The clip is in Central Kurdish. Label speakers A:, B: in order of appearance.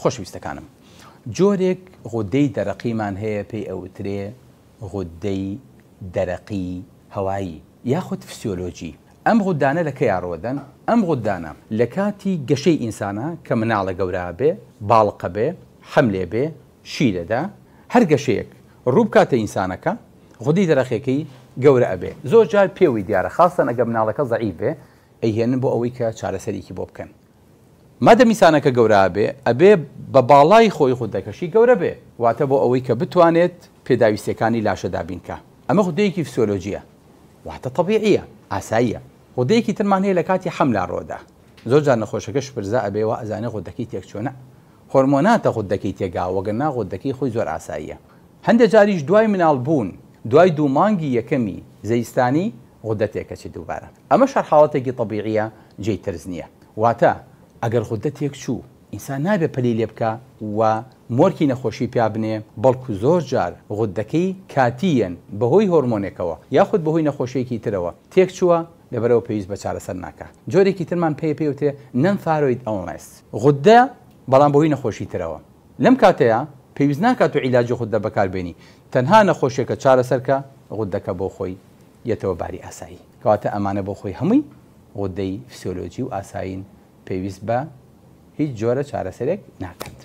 A: خۆشەویستەکانم جۆرێک غودەی دەرەقیمان هەیە پێی ئەوترێ غودەی دەرەقی هەوایی یاخود فسیۆلۆجی. ئەم غودانە لە کەی ڕۆدەن؟ ئەم غودانە لە کاتی گەشەی ئینسانە کە مناڵە گەورە بێ، باڵقە بێ، حەملێ بێ، شیرەدا، هەر گەشەیەک ڕوو بکاتە ئینسانەکە غودەی دەرەقیەکەی گەورە ئەبێ. زۆر جار پێوی دیارە خاستن ئەگە مناڵەکە زەعیف بێ ئەیهێنن بۆ ئەوەی کە چارەسەرێکی بۆ بکەن. مادەم ئینسانەکە گەورە بێ ئەبێ بە باڵای خۆی غودەکەشی گەورە بێ واتە بۆ ئەوەی کە بتوانێت پێداویستەکانی لاشە دابینکە. ئەمە غودەیەکی فسیۆلۆجیە واتە تەبیعیە، ئاساییە. غودەیەکی ترمان هەیە لە کاتی حەملا ڕۆدا. زۆر جار نەخۆشەکەش پرزا ئەبێ و ئەزانێ غودەکەی تێک چۆنە. هۆرمۆناتە غودەکەی تێگا وەگەرنا غودەکەی خۆی زۆر ئاساییە. هەندێک جاریش دوای مناڵ بوون، دوای 2 مانگی یەکەمی زەیستانی غودە تێکەچێت دووبارە. ئەمە شەر حاڵەتێکی تەبیعیە جێی ترس نییە. واتە ئەگەر غودە تێک چوو ئینسان نابێ پەلی لێ بکە و مۆرکی نەخۆشی پیا بنێ، بەڵکو زۆر جار غودەکەی کاتیەن بەهۆی هۆرمۆنێکەوە یاخود بەهۆی نەخۆشیەکی ترەوە تێک چووە لەبەرەوە پێویست بە چارەسەر ناکە. جۆرێکی ترمان پێوتێ نەن ثایرۆید ئەڵنس غودە بەڵام بەهۆی نەخۆشی ترەوە. لەم کاتەیە پێویست ناکات و عیلاجی غودە بەکاربێنی، تەنها نەخۆشیەکە چارەسەرکە غودەکە بۆ خۆی یەتەوە باری ئاسایی. کەواتە ئەمانە بۆ خۆی هەمووی غودەی فسیۆلۆجی و ئاساین پێویست بە هیچ جۆرە چارەسەرێک ناکات.